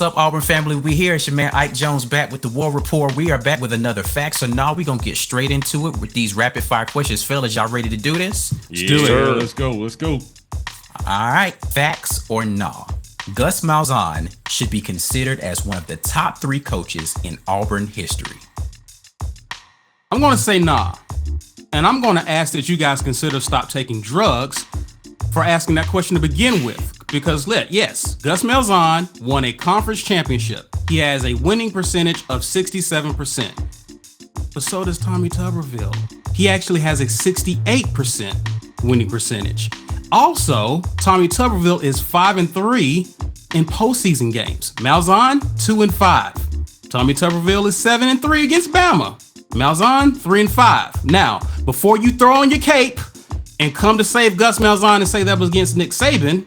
up, Auburn family? We here. It's your man Ike Jones back with the War Rapport. We are back with another Facts or Nah. We're going to get straight into it with these rapid fire questions. Fellas, y'all ready to do this? Let's do it. Let's go. All right. Facts or Nah. Gus Malzahn should be considered as one of the top 3 coaches in Auburn history. I'm going to say nah. And I'm going to ask that you guys consider stop taking drugs for asking that question to begin with. Because yes, Gus Malzahn won a conference championship. He has a winning percentage of 67%. But so does Tommy Tuberville. He actually has a 68% winning percentage. Also, Tommy Tuberville is 5-3 in postseason games. Malzahn, 2-5. Tommy Tuberville is 7-3 against Bama. Malzahn, 3-5. Now, before you throw on your cape and come to save Gus Malzahn and say that was against Nick Saban,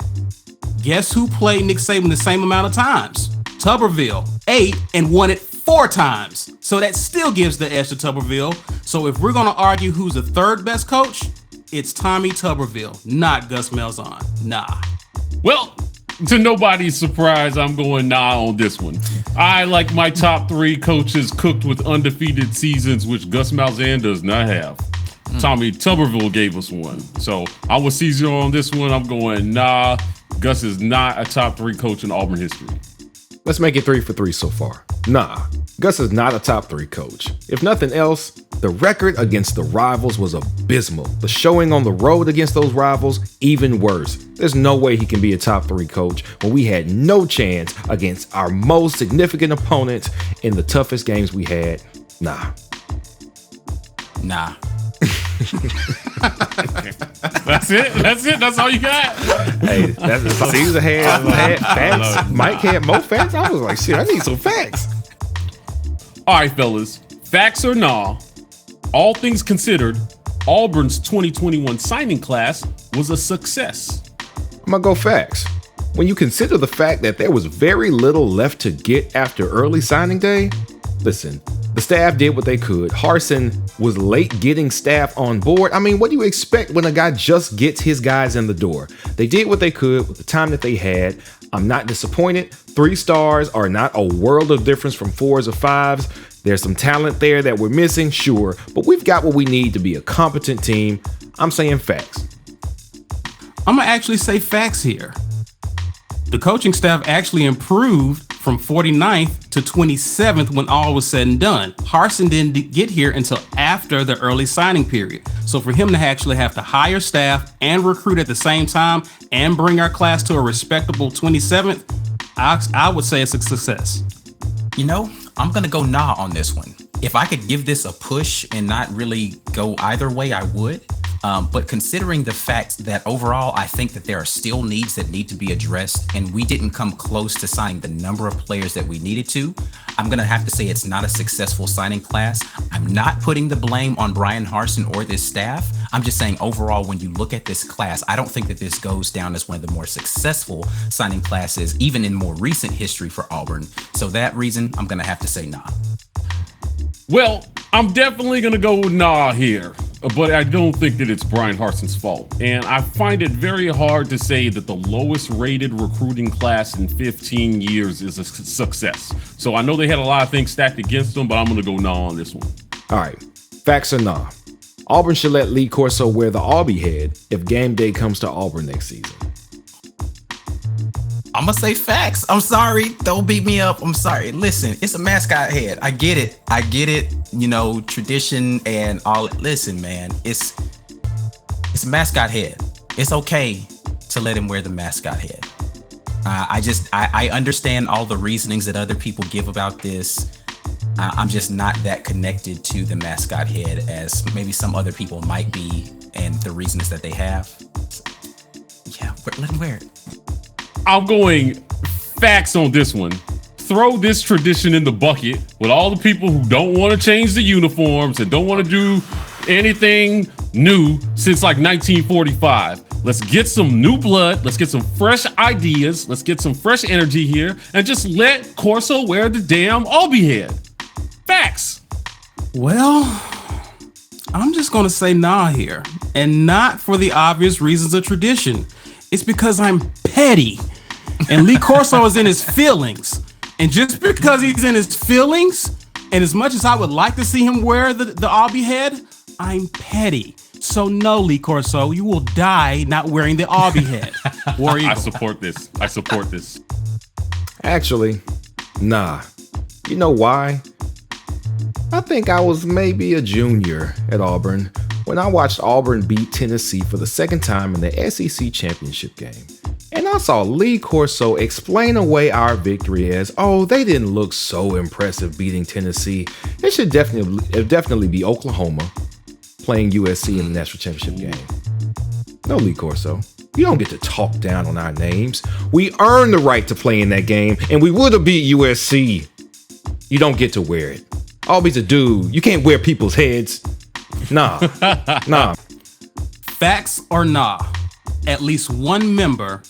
guess who played Nick Saban the same amount of times? Tuberville, 8 and won it 4 times. So that still gives the edge to Tuberville. So if we're going to argue who's the third best coach, it's Tommy Tuberville, not Gus Malzahn. Nah. Well, to nobody's surprise, I'm going nah on this one. I like my top 3 coaches cooked with undefeated seasons, which Gus Malzahn does not have. Tommy Tuberville gave us one. So I was Caesar on this one. I'm going nah. Gus is not a top 3 coach in Auburn history. Let's make it 3 for 3 so far. Nah, Gus is not a top 3 coach. If nothing else, the record against the rivals was abysmal. The showing on the road against those rivals, even worse. There's no way he can be a top 3 coach when we had no chance against our most significant opponents in the toughest games we had. Nah. That's it. That's all you got. Hey, that's Caesar had facts. Mike had more facts. I was like, shit, I need some facts. All right, fellas. Facts or nah? All things considered, Auburn's 2021 signing class was a success. I'm gonna go facts. When you consider the fact that there was very little left to get after early signing day, listen, the staff did what they could. Harsin was late getting staff on board. I mean, what do you expect when a guy just gets his guys in the door? They did what they could with the time that they had. I'm not disappointed. 3 stars are not a world of difference from 4s or 5s. There's some talent there that we're missing, sure, but we've got what we need to be a competent team. I'm saying facts. I'm going to actually say facts here. The coaching staff actually improved from 49th to 27th when all was said and done. Harsin didn't get here until after the early signing period. So for him to actually have to hire staff and recruit at the same time and bring our class to a respectable 27th, I would say it's a success. You know, I'm going to go nah on this one. If I could give this a push and not really go either way, I would. But considering the fact that overall, I think that there are still needs that need to be addressed, and we didn't come close to signing the number of players that we needed to, I'm going to have to say it's not a successful signing class. I'm not putting the blame on Brian Harsin or this staff. I'm just saying overall, when you look at this class, I don't think that this goes down as one of the more successful signing classes, even in more recent history for Auburn. So that reason, I'm going to have to say nah. Well, I'm definitely going to go nah here, but I don't think that it's Brian Harsin's fault. And I find it very hard to say that the lowest rated recruiting class in 15 years is a success. So I know they had a lot of things stacked against them, but I'm going to go nah on this one. All right, facts or nah? Auburn should let Lee Corso wear the Aubie head if game day comes to Auburn next season. I'm going to say facts. I'm sorry. Don't beat me up. I'm sorry. Listen, it's a mascot head. I get it. You know, tradition and all. Listen, man, it's a mascot head. It's okay to let him wear the mascot head. I understand all the reasonings that other people give about this. I'm just not that connected to the mascot head as maybe some other people might be, and the reasons that they have. Yeah, let him wear it. I'm going facts on this one. Throw this tradition in the bucket with all the people who don't want to change the uniforms and don't want to do anything new since like 1945. Let's get some new blood. Let's get some fresh ideas. Let's get some fresh energy here and just let Corso wear the damn Aubie head. Facts. Well, I'm just going to say nah here, and not for the obvious reasons of tradition. It's because I'm petty. And Lee Corso is in his feelings. And just because he's in his feelings, and as much as I would like to see him wear the Aubie head, I'm petty. So no, Lee Corso, you will die not wearing the Aubie head. War Eagle. I support this. Actually, nah. You know why? I think I was maybe a junior at Auburn when I watched Auburn beat Tennessee for the second time in the SEC championship game. And I saw Lee Corso explain away our victory as, oh, they didn't look so impressive beating Tennessee. It should definitely be Oklahoma playing USC in the national championship game. No, Lee Corso, you don't get to talk down on our names. We earned the right to play in that game, and we would have beat USC. You don't get to wear it. Aubie's a dude. You can't wear people's heads. Nah. Facts or nah, at least one member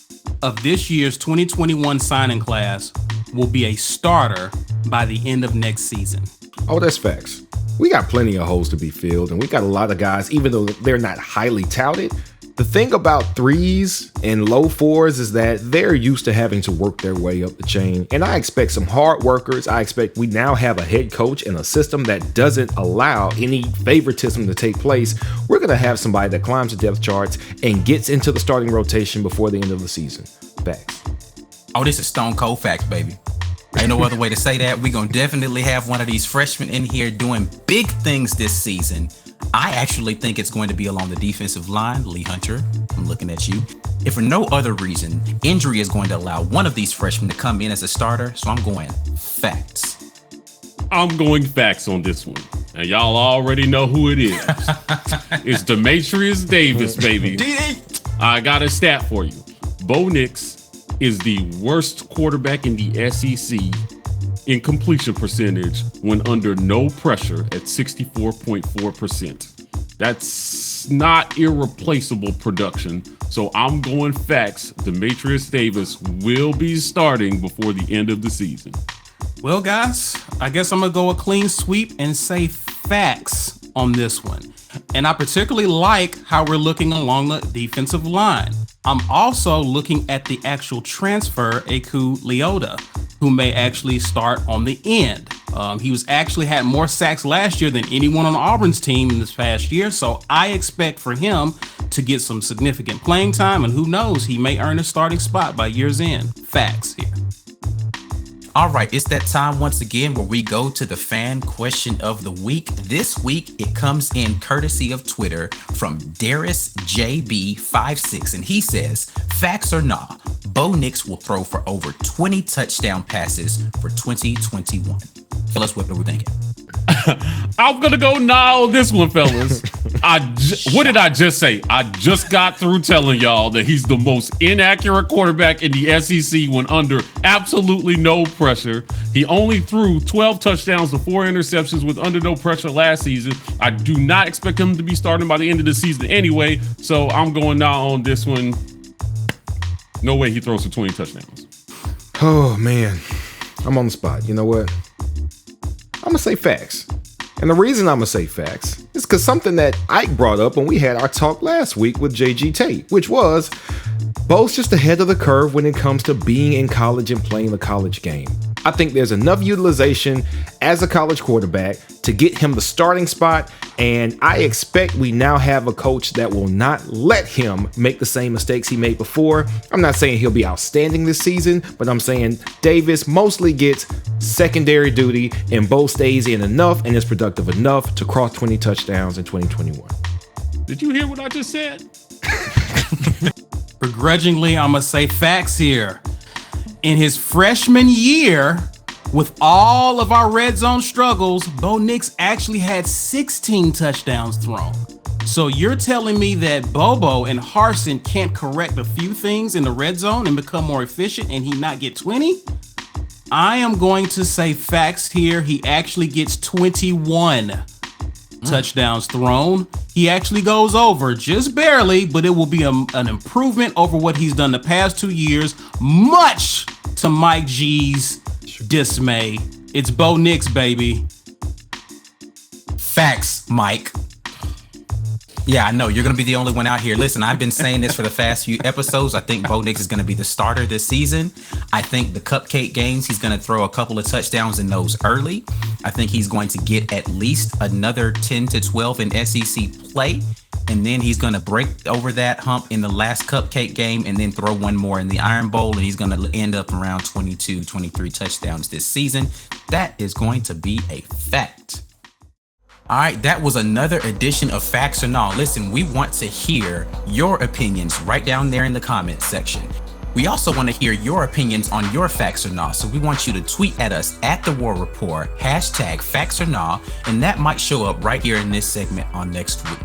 of this year's 2021 signing class will be a starter by the end of next season. Oh, that's facts. We got plenty of holes to be filled, and we got a lot of guys, even though they're not highly touted. The thing about threes and low fours is that they're used to having to work their way up the chain. And I expect some hard workers. I expect we now have a head coach and a system that doesn't allow any favoritism to take place. We're going to have somebody that climbs the depth charts and gets into the starting rotation before the end of the season. Facts. Oh, this is stone cold facts, baby. Ain't no other way to say that. We're going to definitely have one of these freshmen in here doing big things this season. I actually think it's going to be along the defensive line. Lee Hunter, I'm looking at you. If for no other reason, injury is going to allow one of these freshmen to come in as a starter. So I'm going facts. I'm going facts on this one. And y'all already know who it is. It's Demetrius Davis, baby. I got a stat for you. Bo Nix is the worst quarterback in the SEC in completion percentage when under no pressure at 64.4%. That's not irreplaceable production. So I'm going facts. Demetrius Davis will be starting before the end of the season. Well, guys, I guess I'm going to go a clean sweep and say facts on this one. And I particularly like how we're looking along the defensive line. I'm also looking at the actual transfer, Eku Leota, who may actually start on the end. He was actually had more sacks last year than anyone on Auburn's team in this past year. So I expect for him to get some significant playing time. And who knows, he may earn a starting spot by year's end. Facts here. All right, it's that time once again where we go to the fan question of the week. This week, it comes in courtesy of Twitter from Darius JB56, and he says, facts or nah, Bo Nix will throw for over 20 touchdown passes for 2021. Fellas, what are we thinking? I'm gonna go nah on this one, fellas. What did I just say? I just got through telling y'all that he's the most inaccurate quarterback in the SEC when under absolutely no pressure. He only threw 12 touchdowns to 4 interceptions with under no pressure last season. I do not expect him to be starting by the end of the season anyway, so I'm going nah on this one. No way he throws for 20 touchdowns. Oh, man. I'm on the spot. You know what? I'm going to say facts. And the reason I'm going to say facts is because something that Ike brought up when we had our talk last week with JG Tate, which was Bo's just ahead of the curve when it comes to being in college and playing the college game. I think there's enough utilization as a college quarterback to get him the starting spot, and I expect we now have a coach that will not let him make the same mistakes he made before. I'm not saying he'll be outstanding this season, but I'm saying Davis mostly gets secondary duty and Bo stays in enough and is productive enough to cross 20 touchdowns in 2021. Did you hear what I just said? Begrudgingly, I'm going to say facts here. In his freshman year, with all of our red zone struggles, Bo Nix actually had 16 touchdowns thrown. So you're telling me that Bobo and Harsin can't correct a few things in the red zone and become more efficient and he not get 20? I am going to say facts here. He actually gets 21 touchdowns thrown. He actually goes over just barely, but it will be an improvement over what he's done the past 2 years, much to Mike G's dismay. It's Bo Nix, baby. Facts, Mike. Yeah, I know. You're going to be the only one out here. Listen, I've been saying this for the past few episodes. I think Bo Nix is going to be the starter this season. I think the cupcake games, he's going to throw a couple of touchdowns in those early. I think he's going to get at least another 10 to 12 in SEC play. And then he's going to break over that hump in the last cupcake game and then throw one more in the Iron Bowl. And he's going to end up around 22, 23 touchdowns this season. That is going to be a fact. All right, that was another edition of Facts or Nah. Listen, we want to hear your opinions right down there in the comments section. We also want to hear your opinions on your Facts or Nah, so we want you to tweet at us at The War Rapport, #Facts or Nah, and that might show up right here in this segment on next week.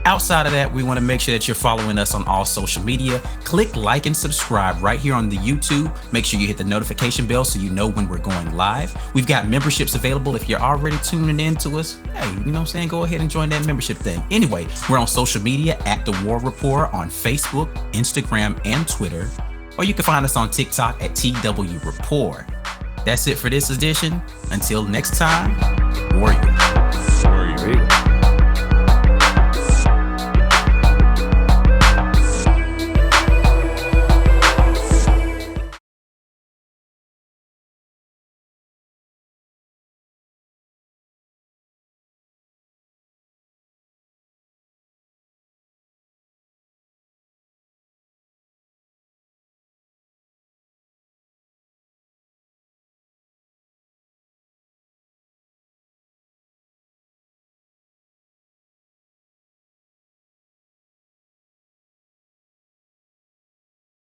Outside of that, we want to make sure that you're following us on all social media. Click like and subscribe right here on the YouTube. Make sure you hit the notification bell so you know when we're going live. We've got memberships available if you're already tuning in to us. Hey, you know what I'm saying? Go ahead and join that membership thing. Anyway, we're on social media at The War Rapport on Facebook, Instagram, and Twitter. Or you can find us on TikTok at TW Rapport. That's it for this edition. Until next time, Warrior. Warrior.